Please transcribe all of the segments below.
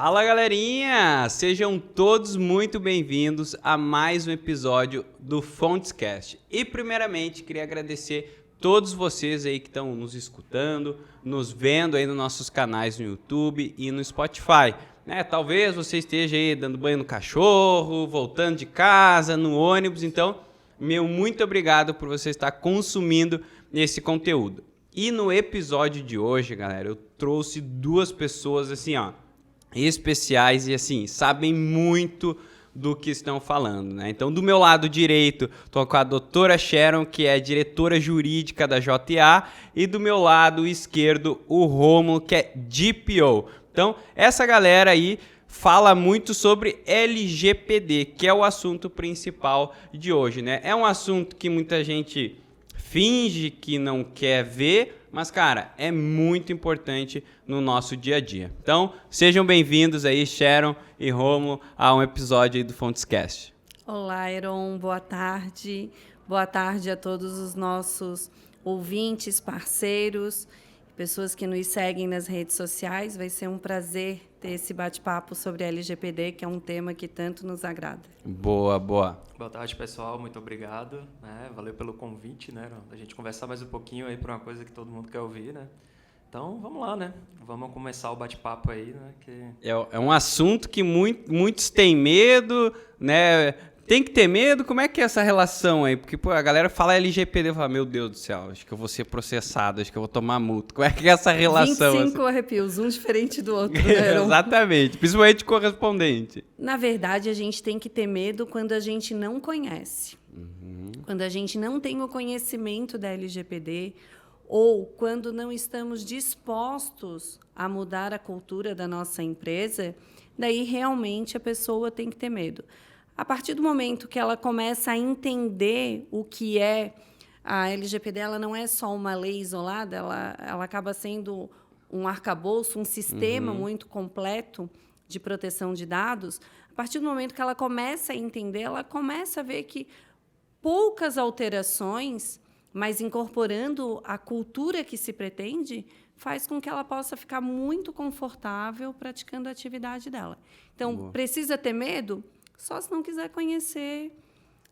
Fala galerinha, sejam todos muito bem-vindos a mais um episódio do Fontscast. E primeiramente queria agradecer todos vocês aí que estão nos escutando, nos vendo aí nos nossos canais no YouTube e no Spotify. Talvez você esteja aí dando banho no cachorro, voltando de casa, no ônibus, então muito obrigado por você estar consumindo esse conteúdo. E no episódio de hoje, galera, eu trouxe duas pessoas assim, especiais e assim, sabem muito do que estão falando, né? Então, do meu lado direito, estou com a doutora Sharon, que é diretora jurídica da JA, e do meu lado esquerdo, o Rômulo, que é DPO. Então, essa galera aí fala muito sobre LGPD, que é o assunto principal de hoje, né? É um assunto que muita gente finge que não quer ver, mas, cara, é muito importante no nosso dia a dia. Então, sejam bem-vindos aí, Sharon e Rômulo, a um episódio aí do Fontscast. Olá, Aaron, boa tarde. Boa tarde a todos os nossos ouvintes, parceiros, pessoas que nos seguem nas redes sociais. Vai ser um prazer ter esse bate-papo sobre LGPD, que é um tema que tanto nos agrada. Boa. Boa tarde, pessoal. Muito obrigado. Valeu pelo convite, a gente conversar mais um pouquinho aí para uma coisa que todo mundo quer ouvir, né? Então, vamos lá, né? Vamos começar o bate-papo aí, né? É um assunto que muitos têm medo, né? Tem que ter medo? Como é que é essa relação aí? Porque a galera fala LGPD e fala, meu Deus do céu, acho que eu vou ser processado, acho que eu vou tomar multa. Como é que é essa relação? 25 arrepios, um diferente do outro, né? Exatamente, principalmente correspondente. Na verdade, a gente tem que ter medo quando a gente não conhece. Quando a gente não tem o conhecimento da LGPD ou quando não estamos dispostos a mudar a cultura da nossa empresa, daí realmente a pessoa tem que ter medo. A partir do momento que ela começa a entender o que é a LGPD, ela não é só uma lei isolada, ela acaba sendo um arcabouço, um sistema muito completo de proteção de dados. A partir do momento que ela começa a entender, ela começa a ver que poucas alterações, mas incorporando a cultura que se pretende, faz com que ela possa ficar muito confortável praticando a atividade dela. Então, precisa ter medo? Só se não quiser conhecer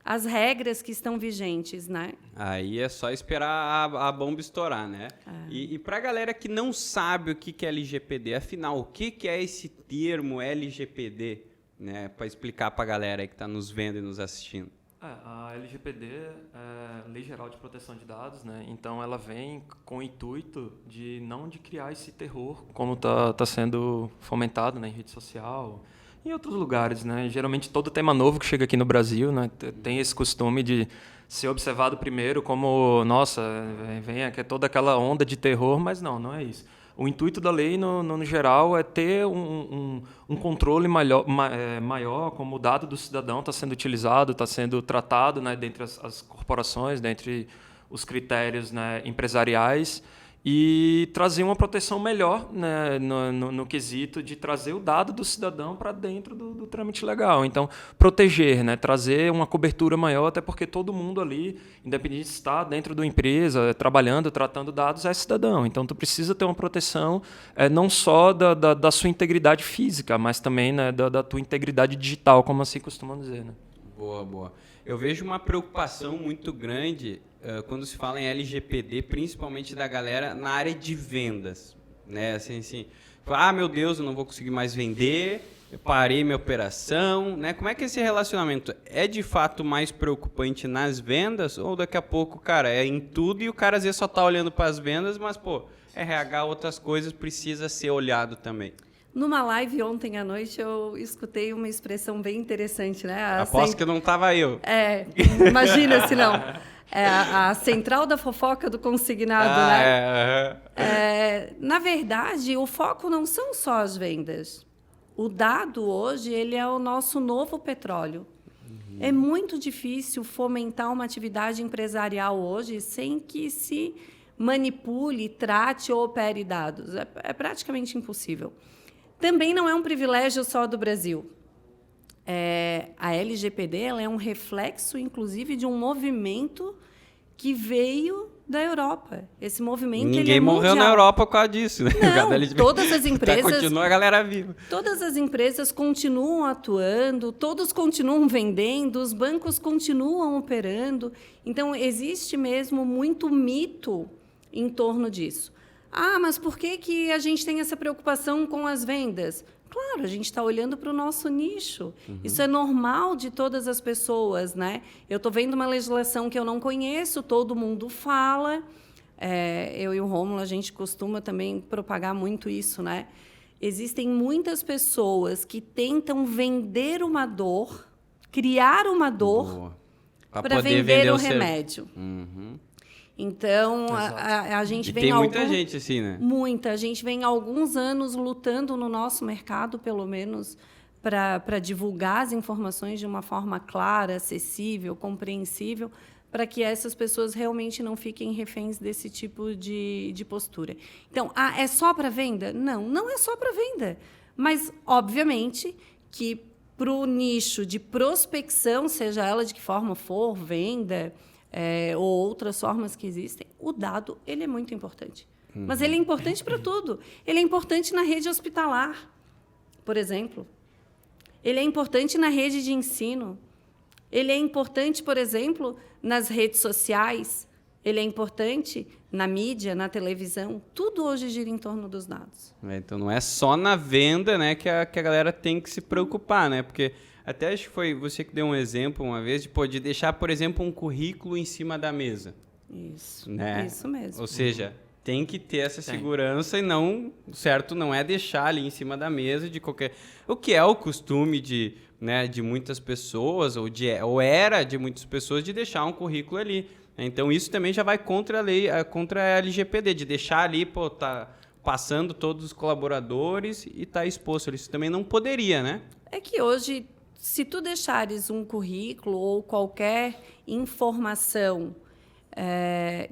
as regras que estão vigentes, né? Aí é só esperar a bomba estourar, né? E para a galera que não sabe o que é LGPD, afinal, o que é esse termo LGPD, né? Para explicar para a galera aí que está nos vendo e nos assistindo. A LGPD é Lei Geral de Proteção de Dados, né? Então ela vem com o intuito de criar esse terror, como está sendo fomentado, né, em rede social, em outros lugares, né? Geralmente todo tema novo que chega aqui no Brasil, né, tem esse costume de ser observado primeiro como, nossa, vem aqui toda aquela onda de terror, mas não é isso. O intuito da lei, no geral, é ter um controle maior, como o dado do cidadão está sendo utilizado, está sendo tratado, né, dentre as corporações, dentre os critérios, né, empresariais, e trazer uma proteção melhor, né, no quesito de trazer o dado do cidadão para dentro do trâmite legal. Então, proteger, né, trazer uma cobertura maior, até porque todo mundo ali, independente de estar dentro da empresa, trabalhando, tratando dados, é cidadão. Então, tu precisa ter uma proteção não só da sua integridade física, mas também, né, da tua integridade digital, como assim costumam dizer. Né? Boa. Eu vejo uma preocupação muito grande quando se fala em LGPD, principalmente da galera na área de vendas, né? Assim, meu Deus, eu não vou conseguir mais vender, eu parei minha operação, né? Como é que esse relacionamento é de fato mais preocupante nas vendas ou daqui a pouco, cara, é em tudo e o cara às vezes só tá olhando para as vendas, mas RH, outras coisas precisa ser olhado também. Numa live ontem à noite, eu escutei uma expressão bem interessante, né? Aposto que não estava eu. Imagina se não. A central da fofoca do consignado, né? Na verdade, o foco não são só as vendas. O dado hoje, ele é o nosso novo petróleo. É muito difícil fomentar uma atividade empresarial hoje sem que se manipule, trate ou opere dados. É praticamente impossível. Também não é um privilégio só do Brasil. A LGPD ela é um reflexo, inclusive, de um movimento que veio da Europa. Esse movimento ele Ninguém é morreu mundial. na Europa por causa disso, né? Não, todas as empresas... Continua a galera viva. Todas as empresas continuam atuando, todos continuam vendendo, os bancos continuam operando. Então, existe mesmo muito mito em torno disso. Ah, mas por que a gente tem essa preocupação com as vendas? Claro, a gente está olhando para o nosso nicho. Isso é normal de todas as pessoas, né? Eu estou vendo uma legislação que eu não conheço, todo mundo fala. Eu e o Rômulo, a gente costuma também propagar muito isso, né? Existem muitas pessoas que tentam vender uma dor, criar uma dor para vender o remédio. Então, a gente vem... tem muita gente assim, né? Muita. A gente vem há alguns anos lutando no nosso mercado, pelo menos, para divulgar as informações de uma forma clara, acessível, compreensível, para que essas pessoas realmente não fiquem reféns desse tipo de postura. Então, é só para venda? Não, não é só para venda. Mas, obviamente, que para o nicho de prospecção, seja ela de que forma for, venda... ou outras formas que existem, o dado ele é muito importante. Mas ele é importante para tudo. Ele é importante na rede hospitalar, por exemplo. Ele é importante na rede de ensino. Ele é importante, por exemplo, nas redes sociais. Ele é importante na mídia, na televisão. Tudo hoje gira em torno dos dados. Então, não é só na venda, né, que a galera tem que se preocupar, né? Porque... até acho que foi você que deu um exemplo uma vez de deixar, por exemplo, um currículo em cima da mesa. Isso, né? Isso mesmo. Ou seja, tem que ter essa segurança e não, certo, não é deixar ali em cima da mesa de qualquer... O que é o costume de muitas pessoas, ou era de muitas pessoas, de deixar um currículo ali. Então, isso também já vai contra a lei, contra a LGPD, de deixar ali, tá passando todos os colaboradores e tá exposto. Isso também não poderia, né? É que hoje... se tu deixares um currículo ou qualquer informação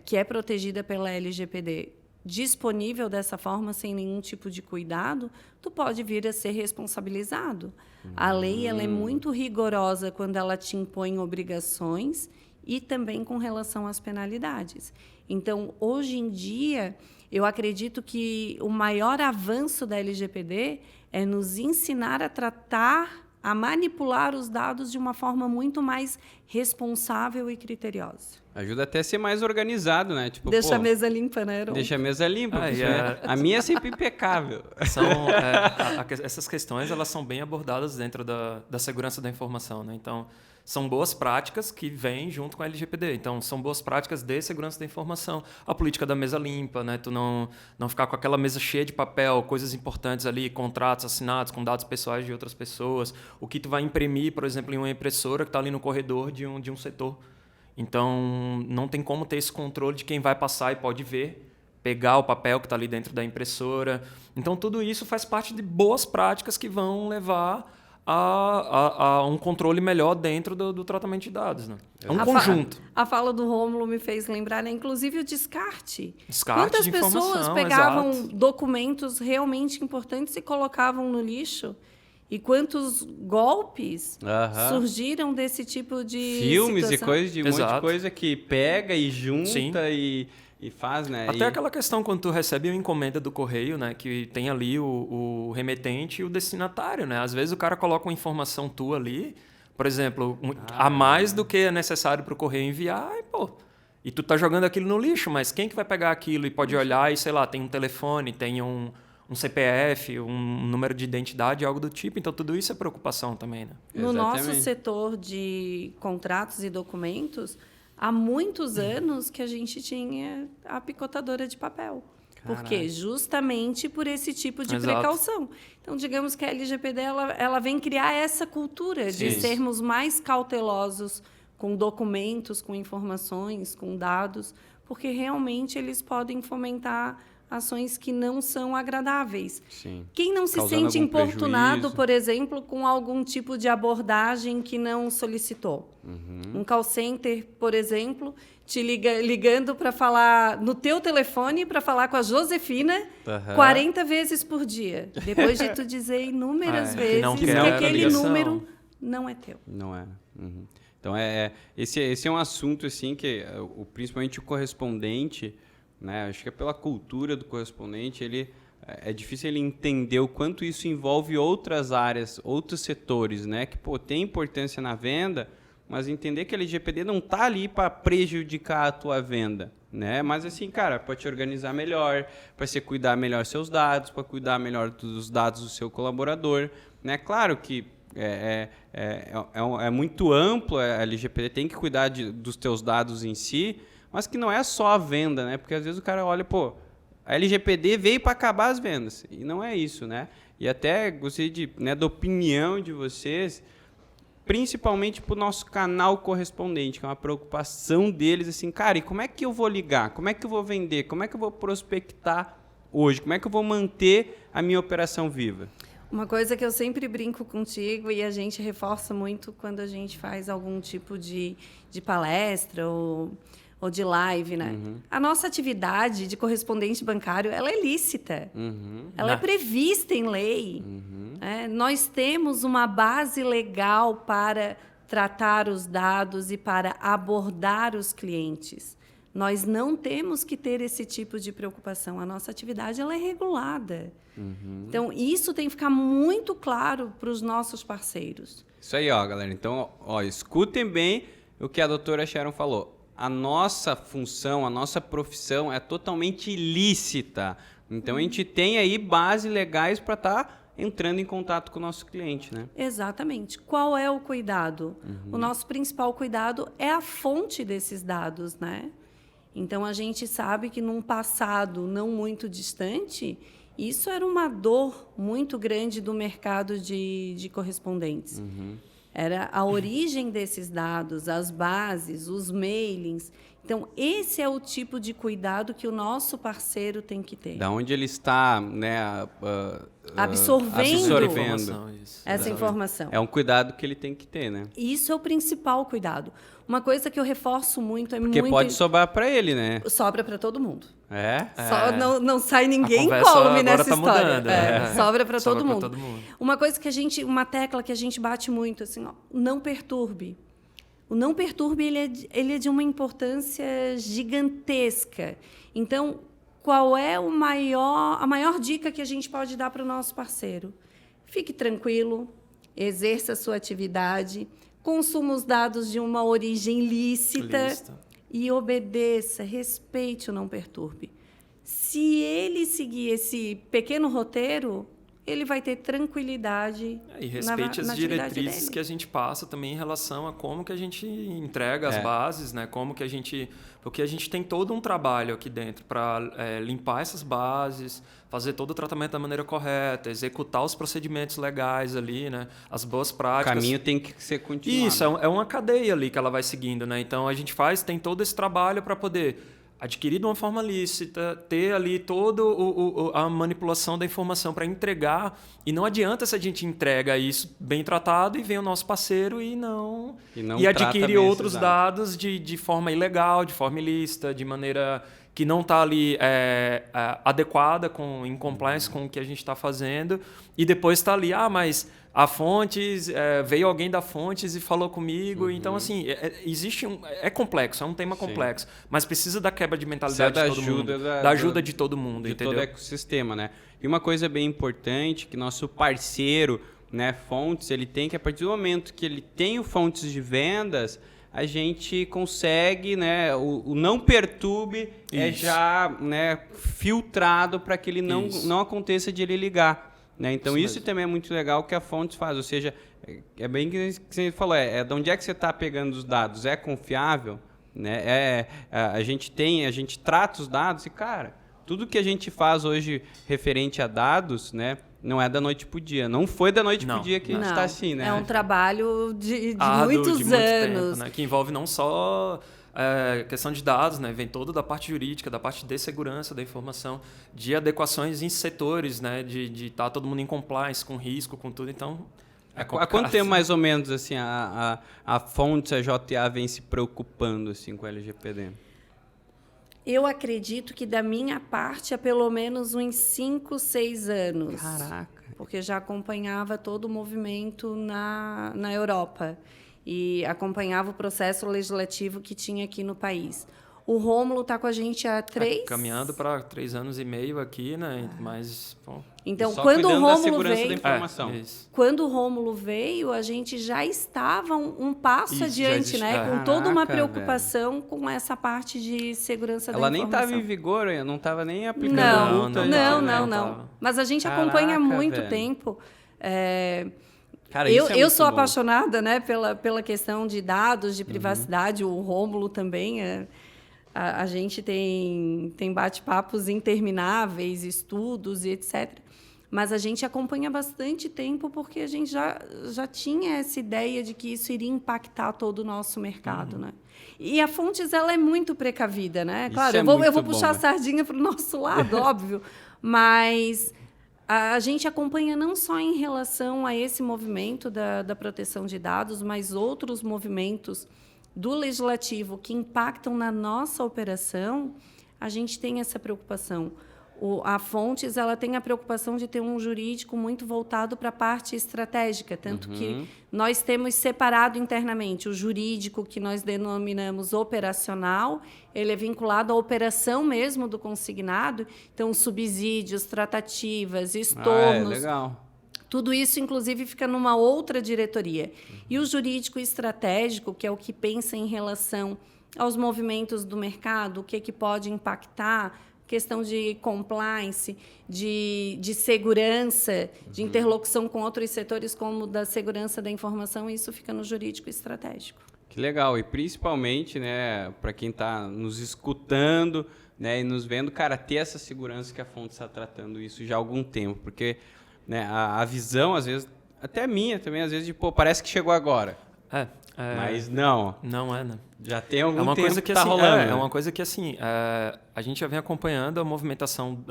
que é protegida pela LGPD disponível dessa forma, sem nenhum tipo de cuidado, tu pode vir a ser responsabilizado. A lei ela é muito rigorosa quando ela te impõe obrigações e também com relação às penalidades. Então, hoje em dia, eu acredito que o maior avanço da LGPD é nos ensinar a tratar, a manipular os dados de uma forma muito mais responsável e criteriosa. Ajuda até a ser mais organizado, né? Tipo, deixa a mesa limpa, né, Heron? Deixa a mesa limpa. A minha é sempre impecável. Essas questões elas são bem abordadas dentro da segurança da informação, né? Então, são boas práticas que vêm junto com a LGPD. Então, são boas práticas de segurança da informação. A política da mesa limpa, né? Tu não ficar com aquela mesa cheia de papel, coisas importantes ali, contratos assinados com dados pessoais de outras pessoas. O que tu vai imprimir, por exemplo, em uma impressora que está ali no corredor de um setor. Então, não tem como ter esse controle de quem vai passar e pode ver, pegar o papel que está ali dentro da impressora. Então, tudo isso faz parte de boas práticas que vão levar a um controle melhor dentro do tratamento de dados, né? É um conjunto. A fala do Rômulo me fez lembrar, né? Inclusive, o descarte. Descarte de informação, quantas pessoas pegavam exato. Documentos realmente importantes e colocavam no lixo? E quantos golpes surgiram desse tipo de filmes situação? E coisas de um monte de coisa que pega e junta e faz, né? Até aquela questão quando tu recebe uma encomenda do correio, né? Que tem ali o remetente e o destinatário, né? Às vezes o cara coloca uma informação tua ali, por exemplo, a mais do que é necessário para o correio enviar, e tu tá jogando aquilo no lixo, mas quem que vai pegar aquilo e pode olhar e, sei lá, tem um telefone, tem um CPF, um número de identidade, algo do tipo. Então, tudo isso é preocupação também, né? No nosso setor de contratos e documentos, há muitos anos que a gente tinha a picotadora de papel. Por quê? Justamente por esse tipo de precaução. Então, digamos que a LGPD ela vem criar essa cultura de sermos mais cautelosos com documentos, com informações, com dados, porque realmente eles podem fomentar ações que não são agradáveis. Sim. Quem não se sente importunado, por exemplo, com algum tipo de abordagem que não solicitou? Um call center, por exemplo, te ligando para falar no teu telefone para falar com a Josefina 40 vezes por dia. Depois de tu dizer inúmeras vezes que aquele número não é teu. Não é. Então, esse é um assunto assim que, principalmente o correspondente, né, acho que é pela cultura do correspondente, é difícil ele entender o quanto isso envolve outras áreas, outros setores, né, que tem importância na venda, mas entender que a LGPD não está ali para prejudicar a tua venda, né? Mas assim, cara, para te organizar melhor, para você cuidar melhor dos seus dados, para cuidar melhor dos dados do seu colaborador, né? Claro que é muito amplo, a LGPD tem que cuidar dos teus dados em si, mas que não é só a venda, né? Porque às vezes o cara olha, a LGPD veio para acabar as vendas, e não é isso, né? E até gostaria da opinião de vocês, principalmente para o nosso canal correspondente, que é uma preocupação deles, assim, cara, e como é que eu vou ligar? Como é que eu vou vender? Como é que eu vou prospectar hoje? Como é que eu vou manter a minha operação viva? Uma coisa que eu sempre brinco contigo e a gente reforça muito quando a gente faz algum tipo de palestra ou de live, né? Uhum. A nossa atividade de correspondente bancário, ela é lícita. Uhum. Ela é prevista em lei. Uhum. Nós temos uma base legal para tratar os dados e para abordar os clientes. Nós não temos que ter esse tipo de preocupação. A nossa atividade ela é regulada. Uhum. Então, isso tem que ficar muito claro para os nossos parceiros. Isso aí, galera. Então, escutem bem o que a doutora Sharon falou. A nossa função, a nossa profissão é totalmente ilícita. Então, a gente tem aí bases legais para estar entrando em contato com o nosso cliente, né? Exatamente. Qual é o cuidado? Uhum. O nosso principal cuidado é a fonte desses dados, né? Então, a gente sabe que num passado não muito distante, isso era uma dor muito grande do mercado de correspondentes. Uhum. Era a origem desses dados, as bases, os mailings. Então, esse é o tipo de cuidado que o nosso parceiro tem que ter. Da onde ele está, né, absorvendo essa informação. É um cuidado que ele tem que ter, né? Isso é o principal cuidado. Uma coisa que eu reforço muito é porque pode sobrar para ele, né? Sobra para todo mundo. Não sai ninguém incólume nessa história. Mudando, sobra para todo mundo. Uma coisa que uma tecla que a gente bate muito, assim, não perturbe. O não perturbe, ele é de uma importância gigantesca. Então, qual é a maior dica que a gente pode dar para o nosso parceiro? Fique tranquilo, exerça a sua atividade, consuma os dados de uma origem lícita e obedeça, respeite o não perturbe. Se ele seguir esse pequeno roteiro, ele vai ter tranquilidade e respeite as diretrizes dele. Que a gente passa também em relação a como que a gente entrega as bases, né? Porque a gente tem todo um trabalho aqui dentro para limpar essas bases, fazer todo o tratamento da maneira correta, executar os procedimentos legais ali, né? As boas práticas. O caminho tem que ser continuado. Isso, é uma cadeia ali que ela vai seguindo, né? Então a gente tem todo esse trabalho para poder adquirir de uma forma lícita, ter ali toda a manipulação da informação para entregar. E não adianta se a gente entrega isso bem tratado e vem o nosso parceiro e adquire outros dados de forma ilegal, de forma ilícita, de maneira que não está ali adequada, em compliance com o que a gente está fazendo. E depois está ali, mas a Fontes, veio alguém da Fontes e falou comigo. Uhum. Então, assim, é complexo, é um tema complexo. Mas precisa da quebra de mentalidade de todo mundo. Da ajuda de todo mundo, de entendeu? todo o ecossistema, né? E uma coisa bem importante, que nosso parceiro, né, Fontes, ele tem que, a partir do momento que ele tem o Fontes de vendas, a gente consegue, né, o não perturbe já, né, filtrado para que ele não aconteça de ele ligar. Né? Então, isso também é muito legal que a Fontes faz. Ou seja, é bem que você falou, de onde é que você está pegando os dados? É confiável? Né? A gente trata os dados e, cara, tudo que a gente faz hoje referente a dados, né, não é da noite para o dia. Não foi da noite para o dia que a gente está assim. Né? É um trabalho de muitos anos. Tempo, né? Que envolve não só... questão de dados, né? Vem toda da parte jurídica, da parte de segurança da informação, de adequações em setores, né? De estar todo mundo em compliance, com risco, com tudo. Então, há quanto tempo, mais ou menos, assim, a Fontes, a JA, vem se preocupando assim, com a LGPD? Eu acredito que, da minha parte, há pelo menos uns 5, 6 anos. Caraca! Porque já acompanhava todo o movimento na Europa. e acompanhava o processo legislativo que tinha aqui no país. O Rômulo está com a gente há 3... caminhando para 3 anos e meio aqui, né? Mas, bom... Então, só quando o cuidando da Rômulo segurança veio... da informação. Quando o Rômulo veio, a gente já estava um passo Isso, adiante, né? Com toda uma Caraca, preocupação com essa parte de segurança da Ela nem informação. estava em vigor, não estava nem aplicando a multa. Não. Mas a gente acompanha há muito velho. tempo. Cara, isso é Eu muito sou bom. apaixonada, né, pela questão de dados, de privacidade. O Rômulo também. A gente tem bate-papos intermináveis, estudos e etc. Mas a gente acompanha bastante tempo porque a gente já tinha essa ideia de que isso iria impactar todo o nosso mercado, né? E a Fontes, ela é muito precavida, né? Claro, eu vou puxar a sardinha para o nosso lado, óbvio, mas a gente acompanha não só em relação a esse movimento da proteção de dados, mas outros movimentos do legislativo que impactam na nossa operação. A gente tem essa preocupação. A Fontes, ela tem a preocupação de ter um jurídico muito voltado para a parte estratégica, tanto que nós temos separado internamente o jurídico, que nós denominamos operacional, ele é vinculado à operação mesmo do consignado, então subsídios, tratativas, estornos. Legal. Tudo isso, inclusive, fica numa outra diretoria. E o jurídico estratégico, que é o que pensa em relação aos movimentos do mercado, o que pode impactar, questão de compliance, de segurança, de interlocução com outros setores, como da segurança da informação, isso fica no jurídico estratégico. Que legal. E principalmente, né, para quem está nos escutando, né, e nos vendo, cara, ter essa segurança que a Fontes está tratando isso já há algum tempo, porque, né, a visão, às vezes, até minha também, às vezes, de, pô, parece que chegou agora. Mas não. Não é, né? Já tem algum tempo coisa que tá assim, rolando. É uma coisa que, assim, a gente já vem acompanhando a movimentação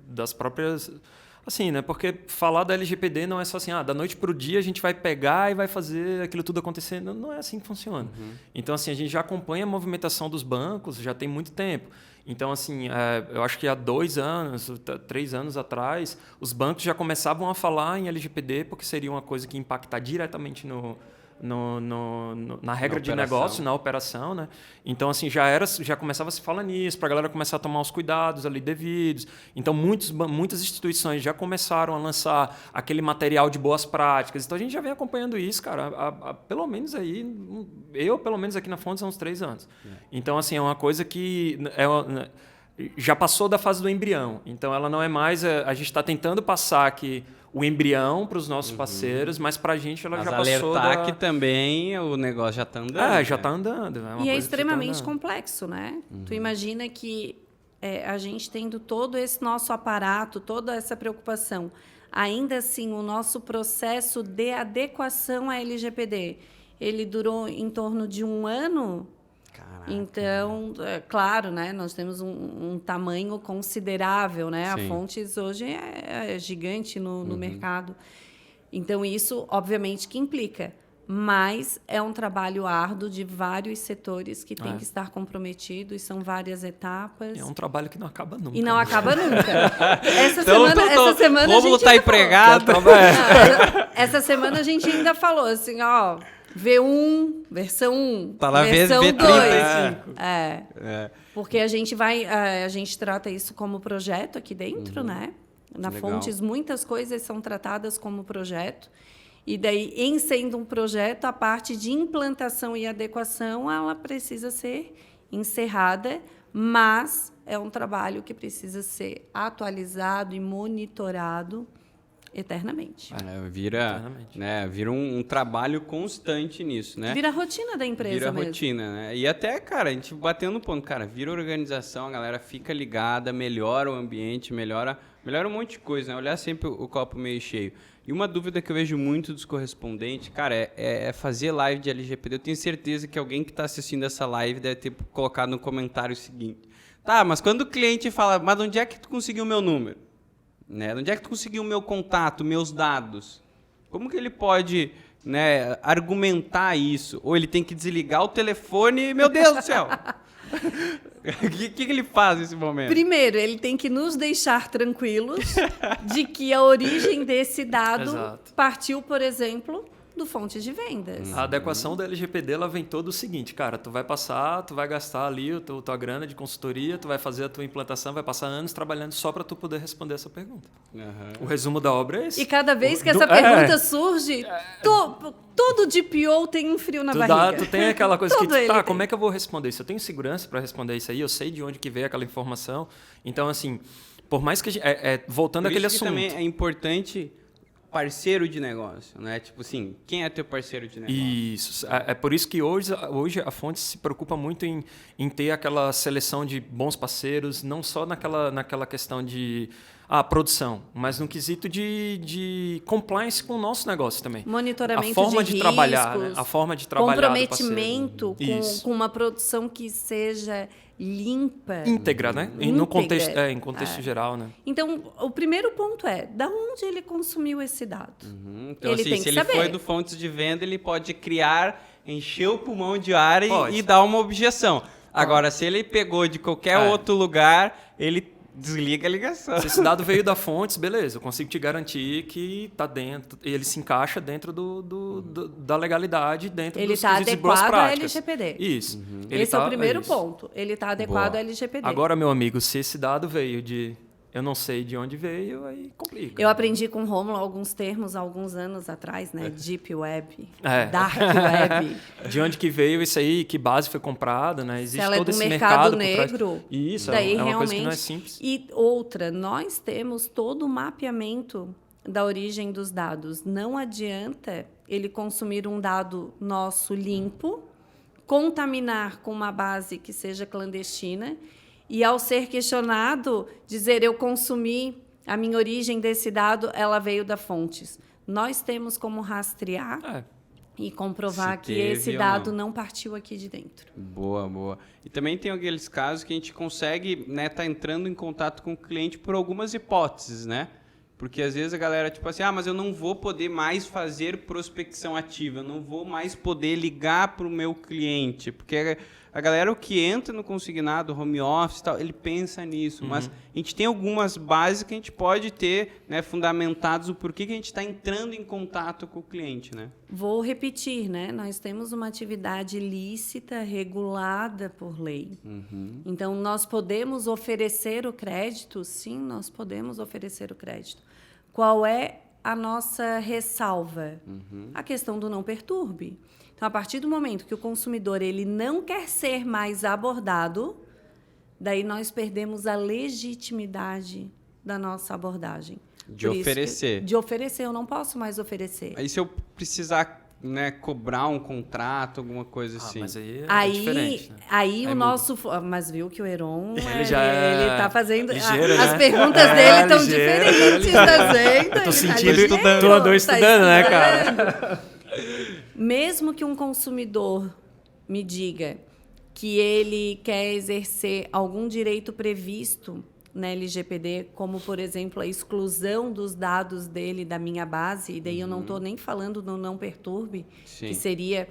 das próprias... Assim, né? Porque falar da LGPD não é só assim, da noite para o dia a gente vai pegar e vai fazer aquilo tudo acontecer. Não é assim que funciona. Então, assim, a gente já acompanha a movimentação dos bancos já tem muito tempo. Então, assim, eu acho que há 2 anos, 3 anos atrás, os bancos já começavam a falar em LGPD porque seria uma coisa que impactar diretamente na regra de negócio, na operação, né? Então, assim, já começava a se falar nisso, para a galera começar a tomar os cuidados ali devidos. Então, muitas instituições já começaram a lançar aquele material de boas práticas. Então, a gente já vem acompanhando isso, cara, pelo menos aí, pelo menos aqui na Fontes, há uns 3 anos. Então, assim, é uma coisa que já passou da fase do embrião. Então, ela não é mais... A gente está tentando passar aqui o embrião para os nossos parceiros, mas para a gente ela já passou alertar que também o negócio já está andando. Já está andando. E é extremamente complexo, né? Tu imagina que a gente tendo todo esse nosso aparato, toda essa preocupação, ainda assim, o nosso processo de adequação à LGPD, ele durou em torno de 1 ano. Caraca. Então, claro, né, nós temos um tamanho considerável, né? Sim. A Fontes hoje é gigante no mercado. Então, isso, obviamente, que implica. Mas é um trabalho árduo de vários setores que tem que estar comprometidos, são várias etapas. É um trabalho que não acaba nunca. E não acaba nunca. Essa semana Rômulo a gente está empregado. essa semana a gente ainda falou assim, V1, versão 1, tá lá versão V35. 2. Porque a gente trata isso como projeto aqui dentro, né? Na Fontes, muitas coisas são tratadas como projeto. E daí, em sendo um projeto, a parte de implantação e adequação, ela precisa ser encerrada, mas é um trabalho que precisa ser atualizado e monitorado eternamente. Vira um trabalho constante nisso, né? Vira a rotina da empresa Vira mesmo. rotina, né? E até, cara, a gente batendo no ponto, cara, vira organização, a galera fica ligada, melhora o ambiente, melhora um monte de coisa, né? Olhar sempre o copo meio cheio. E uma dúvida que eu vejo muito dos correspondentes, cara, é fazer live de LGPD. Eu tenho certeza que alguém que está assistindo essa live deve ter colocado no comentário o seguinte: tá, mas quando o cliente fala, mas de onde é que tu conseguiu o meu número? Né? De onde é que tu conseguiu o meu contato, meus dados? Como que ele pode, né, argumentar isso? Ou ele tem que desligar o telefone? Meu Deus do céu! O que ele faz nesse momento? Primeiro, ele tem que nos deixar tranquilos de que a origem desse dado partiu, por exemplo, do fontes de vendas. A adequação da LGPD ela vem todo o seguinte, cara, tu vai gastar ali tua grana de consultoria, tu vai fazer a tua implantação, vai passar anos trabalhando só para tu poder responder essa pergunta. O resumo da obra é esse. E cada vez que essa pergunta surge, todo DPO tem um frio na barriga. Tu tem aquela coisa que, como é que eu vou responder isso? Eu tenho segurança para responder isso aí, eu sei de onde que veio aquela informação. Então, assim, por mais que voltando àquele assunto. Também é importante parceiro de negócio, né? Tipo assim, quem é teu parceiro de negócio? Isso. É por isso que hoje a Fontes se preocupa muito em ter aquela seleção de bons parceiros, não só naquela questão de produção, mas no quesito de compliance com o nosso negócio também. Monitoramento a forma de trabalhar, riscos, né? A forma de trabalhar comprometimento com uma produção que seja limpa. Íntegra, né? No contexto, em contexto geral, né? Então, o primeiro ponto é, da onde ele consumiu esse dado? Então, ele tem que saber. Se ele foi do fontes de venda, ele pode encher o pulmão de ar e dar uma objeção. Agora, se ele pegou de qualquer outro lugar, ele desliga a ligação. Se esse dado veio da Fontes, beleza, eu consigo te garantir que está dentro, ele se encaixa dentro da legalidade, dentro dos requisitos de boas práticas. Ele está adequado à LGPD. Isso. Esse é o primeiro ponto. Ele está adequado à LGPD. Agora, meu amigo, se esse dado veio eu não sei de onde veio, aí complica. Eu aprendi com o Rômulo alguns termos há alguns anos atrás, né? Deep Web, Dark Web. De onde que veio isso aí, que base foi comprada, né? Existe se ela todo é do esse mercado negro, isso, daí é uma realmente, coisa que não é simples. E outra, nós temos todo o mapeamento da origem dos dados. Não adianta ele consumir um dado nosso limpo, contaminar com uma base que seja clandestina e, ao ser questionado, dizer eu consumi, a minha origem desse dado, ela veio da Fontes. Nós temos como rastrear e comprovar que esse dado não partiu aqui de dentro. Boa. E também tem aqueles casos que a gente consegue, né, tá entrando em contato com o cliente por algumas hipóteses, né? Porque às vezes a galera, tipo assim, mas eu não vou poder mais fazer prospecção ativa, eu não vou mais poder ligar para o meu cliente, porque a galera, o que entra no consignado, home office e tal, ele pensa nisso, mas a gente tem algumas bases que a gente pode ter, né, fundamentados o porquê que a gente está entrando em contato com o cliente, né? Vou repetir, né? Nós temos uma atividade lícita, regulada por lei. Então, nós podemos oferecer o crédito? Sim, nós podemos oferecer o crédito. Qual é a nossa ressalva? A questão do não perturbe. Então, a partir do momento que o consumidor ele não quer ser mais abordado, daí nós perdemos a legitimidade da nossa abordagem. De oferecer. De oferecer, eu não posso mais oferecer. Aí se eu precisar, né, cobrar um contrato, alguma coisa assim. Mas aí diferente, né? Aí o nosso... Mas viu que o Heron, ele está fazendo... ligeiro, as né? perguntas dele estão diferentes, tá vendo? Eu tô sentindo, tu andou estudando, né, cara? Mesmo que um consumidor me diga que ele quer exercer algum direito previsto na LGPD, como, por exemplo, a exclusão dos dados dele da minha base, e daí eu não estou nem falando do não perturbe, que seria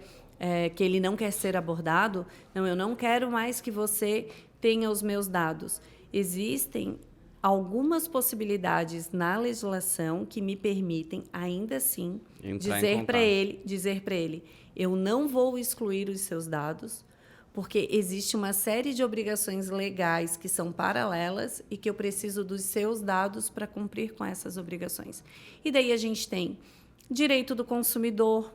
que ele não quer ser abordado. Não, eu não quero mais que você tenha os meus dados. Existem algumas possibilidades na legislação que me permitem, ainda assim, dizer para ele, eu não vou excluir os seus dados, porque existe uma série de obrigações legais que são paralelas e que eu preciso dos seus dados para cumprir com essas obrigações. E daí a gente tem direito do consumidor.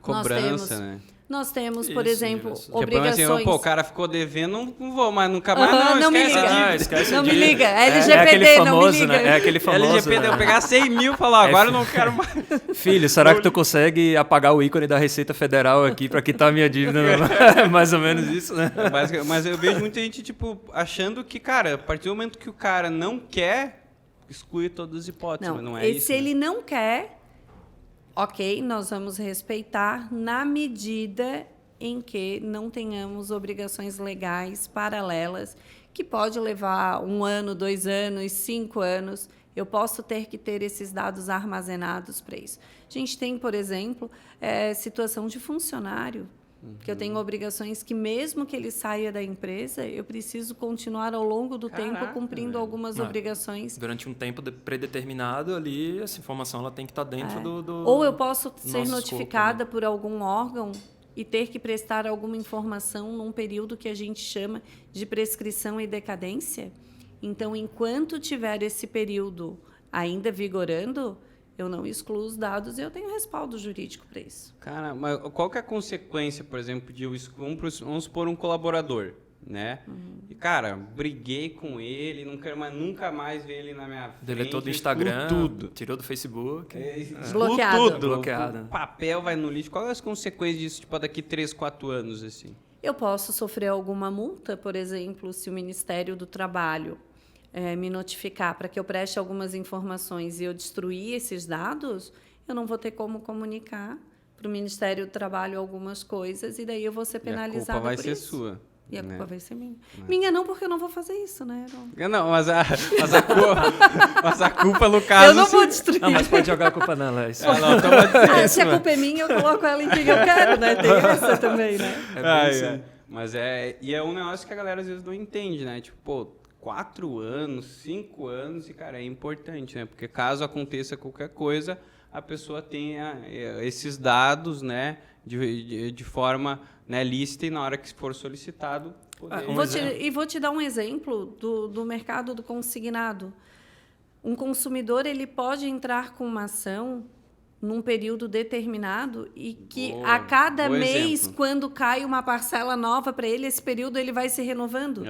Cobrança, né? Nós temos, por exemplo, obrigações... Assim, o cara ficou devendo, não vou mais, nunca mais, não esquece me liga. esquece não me liga. LGPD, famoso, não me liga. Né? É aquele famoso, LGPD, eu pegar 100 mil e falar, agora eu não quero mais. Filho, será que tu consegue apagar o ícone da Receita Federal aqui para quitar a minha dívida? Mais ou menos isso, né? Mas eu vejo muita gente, tipo, achando que, cara, a partir do momento que o cara não quer, exclui todas as hipóteses, mas não é isso. Se ele não quer, ok, nós vamos respeitar na medida em que não tenhamos obrigações legais paralelas, que pode levar 1 ano, 2 anos, 5 anos. Eu posso ter que ter esses dados armazenados para isso. A gente tem, por exemplo, situação de funcionário. Porque eu tenho obrigações que, mesmo que ele saia da empresa, eu preciso continuar ao longo do tempo cumprindo algumas obrigações. Durante um tempo predeterminado ali, essa informação ela tem que estar dentro do Ou eu posso ser notificada escopo, né? por algum órgão e ter que prestar alguma informação num período que a gente chama de prescrição e decadência. Então, enquanto tiver esse período ainda vigorando, eu não excluo os dados e eu tenho respaldo jurídico para isso. Cara, mas qual que é a consequência, por exemplo, de vamos supor um colaborador, né? E, cara, briguei com ele, não quero mais, nunca mais ver ele na minha frente. Deletou do Instagram, tudo. tirou do Facebook. Bloqueado. Tudo. Bloqueado. O papel vai no lixo. Qual é as consequências disso, tipo, daqui 3, 4 anos, assim? Eu posso sofrer alguma multa, por exemplo, se o Ministério do Trabalho me notificar para que eu preste algumas informações e eu destruir esses dados, eu não vou ter como comunicar para o Ministério do Trabalho algumas coisas e daí eu vou ser penalizada por isso. E a culpa vai ser sua. E a né? culpa vai ser minha. Minha não, porque eu não vou fazer isso, né? Não, mas a culpa, no caso... Eu não vou destruir. Não, mas pode jogar a culpa nela. Isso. Se a culpa é minha, eu coloco ela em quem eu quero, né? Tem essa também, né? Mas e é um negócio que a galera às vezes não entende, né? Tipo, pô, 4 anos, 5 anos, e, cara, é importante, né? Porque caso aconteça qualquer coisa, a pessoa tenha esses dados, né? De forma, né, lícita e na hora que for solicitado... Vou te dar um exemplo do mercado do consignado. Um consumidor ele pode entrar com uma ação num período determinado e que a cada mês, exemplo. quando cai uma parcela nova para ele, esse período ele vai se renovando.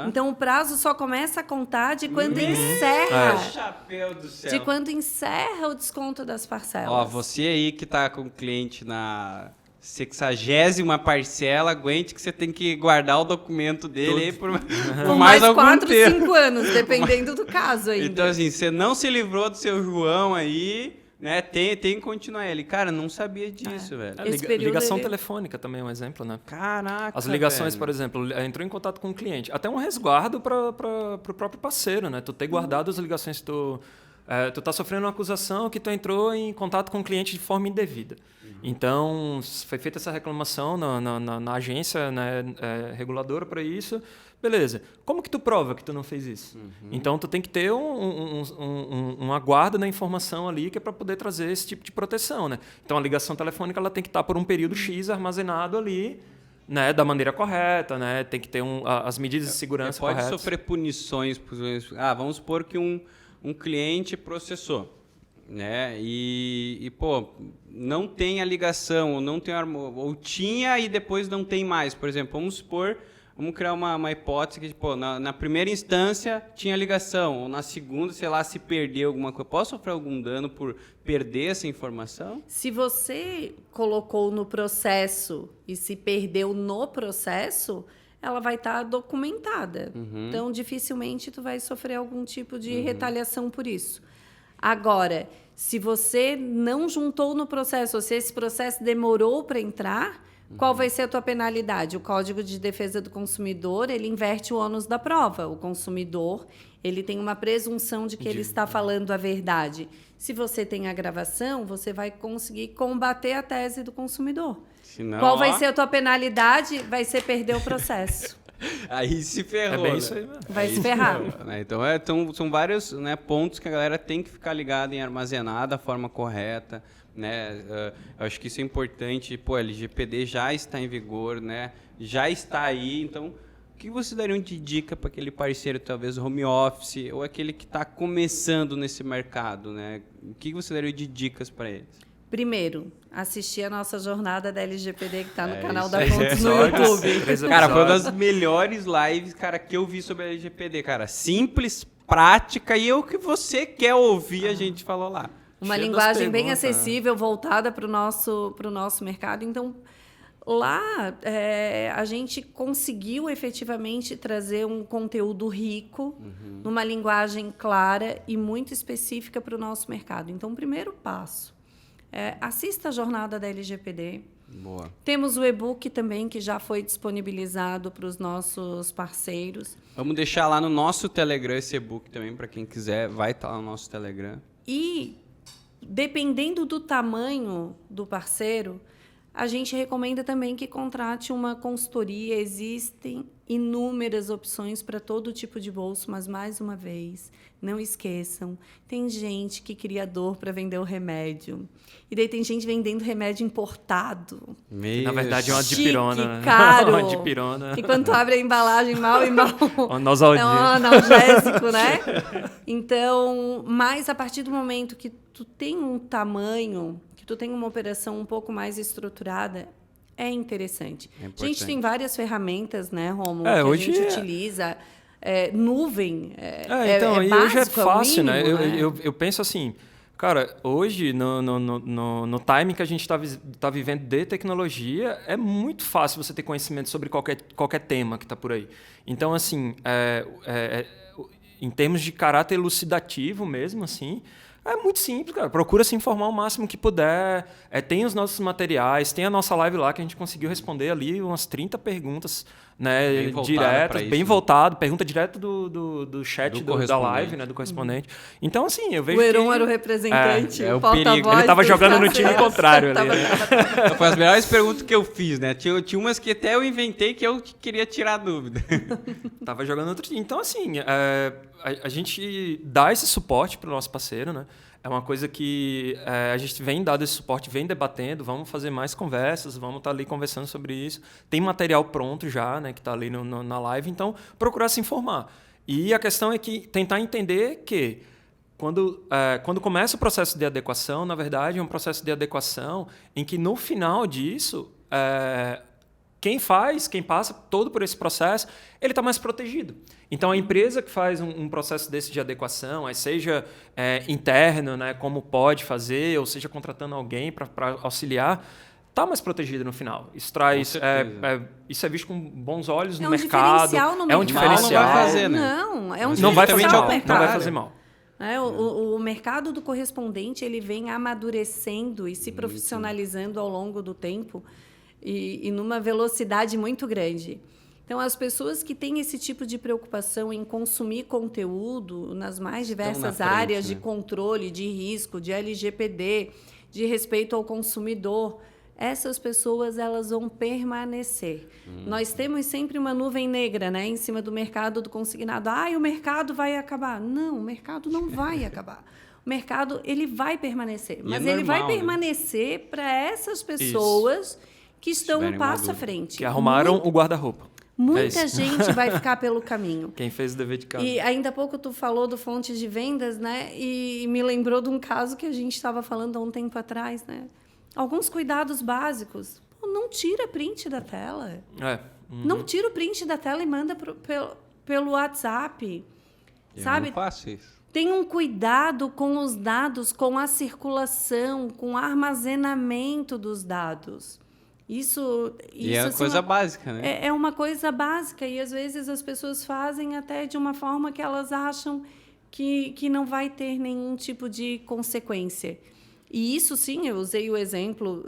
Então, o prazo só começa a contar de quando encerra. Chapéu do céu. De quando encerra o desconto das parcelas. Ó, você aí que tá com o cliente na 60ª parcela, aguente que você tem que guardar o documento dele aí por mais algum 4, tempo. 5 anos, dependendo do caso ainda. Então, assim, você não se livrou do seu João aí, né? Tem que continuar ele. Cara, não sabia disso, velho. Ligação telefônica também é um exemplo, né? Caraca, As ligações, velho. por exemplo, entrou em contato com o cliente. Até um resguardo para o próprio parceiro, né? Tu ter guardado as ligações que tu tá sofrendo uma acusação que tu entrou em contato com o cliente de forma indevida. Então, foi feita essa reclamação na agência, né, reguladora para isso. Beleza. Como que tu prova que tu não fez isso? Então, tu tem que ter uma guarda da informação ali que é para poder trazer esse tipo de proteção, né? Então, a ligação telefônica ela tem que estar por um período X armazenado ali, né, da maneira correta, né? Tem que ter as medidas de segurança corretas. Pode sofrer punições. Vamos supor que um cliente processou, né? E pô, não tem a ligação, ou não tem ou tinha e depois não tem mais. Por exemplo, vamos criar uma hipótese que, pô, na primeira instância tinha ligação, ou na segunda, sei lá, se perdeu alguma coisa. Posso sofrer algum dano por perder essa informação? Se você colocou no processo e se perdeu no processo, ela vai estar documentada. Então, dificilmente tu vai sofrer algum tipo de retaliação por isso. Agora, se você não juntou no processo, ou se esse processo demorou para entrar, qual vai ser a tua penalidade? O Código de Defesa do Consumidor, ele inverte o ônus da prova. O consumidor, ele tem uma presunção de que ele está falando a verdade. Se você tem a gravação, você vai conseguir combater a tese do consumidor. Senão, qual vai ser a tua penalidade? Vai ser perder o processo. Aí se ferrou. É bem isso aí mesmo. Vai se ferrar. Né? Então, são vários, né, pontos que a galera tem que ficar ligada em armazenar da forma correta. Né? Eu acho que isso é importante. Pô, a LGPD já está em vigor, né? Já está aí. Então, o que você daria de dica para aquele parceiro, talvez home office, ou aquele que está começando nesse mercado? Né? O que você daria de dicas para eles? Primeiro, assistir a nossa jornada da LGPD que está no canal isso da aí. Fontes no YouTube. Cara, foi uma das melhores lives, cara, que eu vi sobre a LGPD, cara. Simples, prática e o que você quer ouvir, a gente falou lá. Uma Cheio linguagem das bem perguntas, acessível, voltada para o nosso mercado. Então, lá a gente conseguiu efetivamente trazer um conteúdo rico, numa linguagem clara e muito específica para o nosso mercado. Então, o primeiro passo. Assista a jornada da LGPD. Boa. Temos o e-book também, que já foi disponibilizado para os nossos parceiros. Vamos deixar lá no nosso Telegram esse e-book também, para quem quiser, vai estar lá no nosso Telegram. E, dependendo do tamanho do parceiro, a gente recomenda também que contrate uma consultoria. Existem inúmeras opções para todo tipo de bolso, mas, mais uma vez, não esqueçam, tem gente que cria dor para vender o remédio. E daí tem gente vendendo remédio importado. Na verdade é uma dipirona. Caro. Uma dipirona. E quando tu abre a embalagem mal e mal... Nosalgia. É um analgésico, né? Então, mas a partir do momento que tu tem um tamanho, que tu tem uma operação um pouco mais estruturada, é interessante. A gente tem várias ferramentas, né, Rômulo, que hoje a gente utiliza. Nuvem, então, é e básico, hoje é fácil, mínimo, né? Eu penso assim, cara, hoje, no time que a gente está vivendo de tecnologia, é muito fácil você ter conhecimento sobre qualquer tema que está por aí. Então, assim, em termos de caráter elucidativo mesmo, assim, é muito simples, cara. Procura se informar o máximo que puder. Tem os nossos materiais, tem a nossa live lá que a gente conseguiu responder ali umas 30 perguntas, né, diretas, bem voltado, pergunta direto do chat da live, né, do correspondente. Então, assim, eu vejo o Heron era o representante, o perigo. Ele estava jogando no time contrário ali. Foi as melhores perguntas que eu fiz, né? Tinha umas que até eu inventei que eu queria tirar a dúvida. Tava jogando outro time. Então, assim, a gente dá esse suporte para o nosso parceiro, né? É uma coisa que a gente vem dando esse suporte, vem debatendo, vamos fazer mais conversas, vamos estar ali conversando sobre isso. Tem material pronto já, né, que está ali na live, então procurar se informar. E a questão é que tentar entender que quando começa o processo de adequação, na verdade, é um processo de adequação em que no final disso, quem passa todo por esse processo, ele está mais protegido. Então, a empresa que faz um processo desse de adequação, seja interno, né, como pode fazer, ou seja, contratando alguém para auxiliar, está mais protegida no final. Isso traz, isso é visto com bons olhos no mercado. É um diferencial. Não vai fazer, né? Não, é um não vai fazer diferencial mal. no mercado. Não vai fazer mal. O mercado do correspondente ele vem amadurecendo e se profissionalizando ao longo do tempo e numa velocidade muito grande. Então, as pessoas que têm esse tipo de preocupação em consumir conteúdo nas mais diversas áreas de controle, de risco, de LGPD, de respeito ao consumidor, essas pessoas elas vão permanecer. Nós temos sempre uma nuvem negra, né, em cima do mercado do consignado. O mercado vai acabar. Não, o mercado não vai acabar. O mercado ele vai permanecer, mas ele vai permanecer para essas pessoas que estão um passo à frente. Que arrumaram o guarda-roupa. Muita gente vai ficar pelo caminho. Quem fez o dever de casa. E ainda há pouco tu falou do fonte de vendas, né? E me lembrou de um caso que a gente estava falando há um tempo atrás, né? Alguns cuidados básicos. Não tira print da tela. Não tira o print da tela e manda pelo WhatsApp. Sabe? Eu não faço isso. Tem um cuidado com os dados, com a circulação, com o armazenamento dos dados. Isso é uma coisa básica, né? É uma coisa básica e, às vezes, as pessoas fazem até de uma forma que elas acham que não vai ter nenhum tipo de consequência. E isso, sim, eu usei o exemplo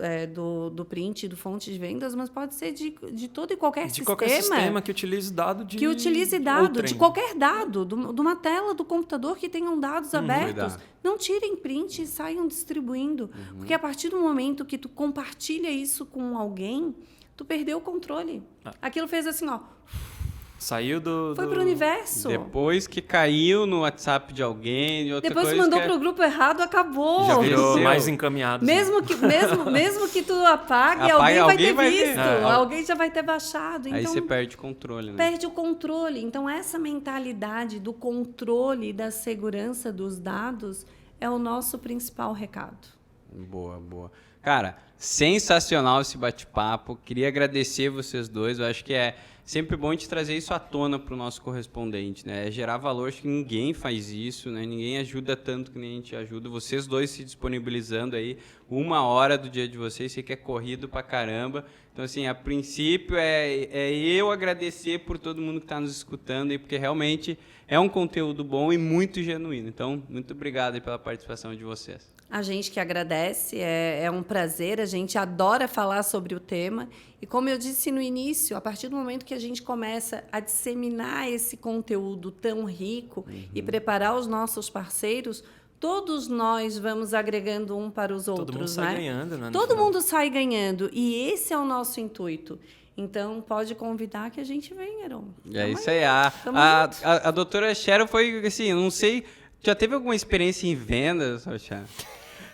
do print, do fonte de vendas, mas pode ser de todo e qualquer sistema. De qualquer sistema que utilize dado de... Que utilize dado, de qualquer dado, de uma tela do computador que tenham dados abertos. Não tirem print e saiam distribuindo. Porque a partir do momento que tu compartilha isso com alguém, tu perdeu o controle. Aquilo fez assim, ó... Saiu Foi pro universo. Depois que caiu no WhatsApp de alguém, de outra depois coisa mandou pro grupo errado, acabou. Já virou mais encaminhado. Mesmo que tu apague, alguém vai ter visto. Alguém já vai ter baixado. Então, aí você perde o controle, né? Perde o controle. Então, essa mentalidade do controle e da segurança dos dados é o nosso principal recado. Boa, boa. Cara, sensacional esse bate-papo. Queria agradecer vocês dois. Eu acho que é sempre bom a gente trazer isso à tona para o nosso correspondente, né? É gerar valor, acho que ninguém faz isso, né? Ninguém ajuda tanto que nem a gente ajuda. Vocês dois se disponibilizando aí 1 hora do dia de vocês, sei que é corrido pra caramba. Então, assim, a princípio é eu agradecer por todo mundo que está nos escutando aí, porque realmente é um conteúdo bom e muito genuíno. Então, muito obrigado aí pela participação de vocês. A gente que agradece, é um prazer, a gente adora falar sobre o tema. E como eu disse no início, a partir do momento que a gente começa a disseminar esse conteúdo tão rico e preparar os nossos parceiros, todos nós vamos agregando um para os outros, Todo mundo sai ganhando, né? Todo mundo sai ganhando. E esse é o nosso intuito. Então, pode convidar que a gente vem, Heron. É isso aí. A doutora Sharon foi, assim, não sei, já teve alguma experiência em vendas, Sharon?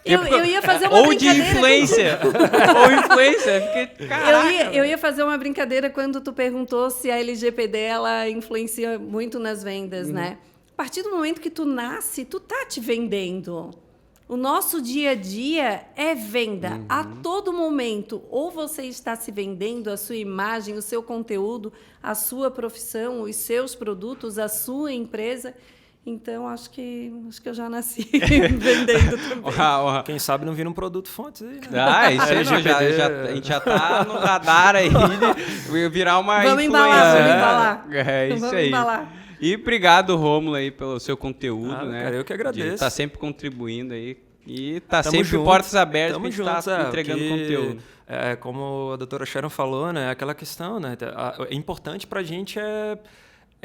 Eu ia fazer uma Ou brincadeira. de influência. Ou influência. Fiquei, caraca. Eu ia fazer uma brincadeira quando tu perguntou se a LGPD ela influencia muito nas vendas, né? A partir do momento que tu nasce, tu tá te vendendo. O nosso dia a dia é venda. A todo momento, ou você está se vendendo a sua imagem, o seu conteúdo, a sua profissão, os seus produtos, a sua empresa. Então, acho que eu já nasci vendendo também. Quem sabe não vira um produto fontes aí, né? Ah, isso aí, a gente já tá no radar aí de virar uma Vamos influência. embalar. É isso Vamos aí. embalar. E obrigado, Rômulo, aí, pelo seu conteúdo, né? Cara, eu que agradeço. Tá sempre contribuindo aí. E tá Tamo sempre junto. portas abertas Tamo pra gente estar entregando conteúdo. Como a doutora Sharon falou, né? Aquela questão, né? É importante pra gente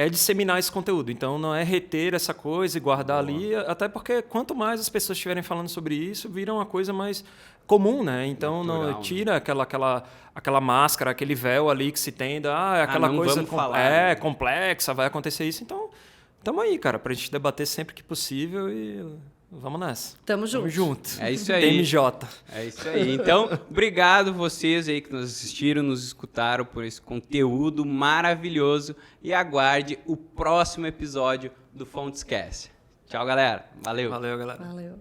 disseminar esse conteúdo. Então, não é reter essa coisa e guardar ali, até porque quanto mais as pessoas estiverem falando sobre isso, vira uma coisa mais comum, né? Então, natural, não tira aquela máscara, aquele véu ali que se tem, aquela não coisa vamos falar, complexa, vai acontecer isso. Então, estamos aí, cara, pra gente debater sempre que possível e vamos nessa. Tamo junto. É isso aí. TMJ. É isso aí. Então, obrigado vocês aí que nos assistiram, nos escutaram por esse conteúdo maravilhoso e aguarde o próximo episódio do Fontes Cast. Tchau, galera. Valeu. Valeu, galera. Valeu.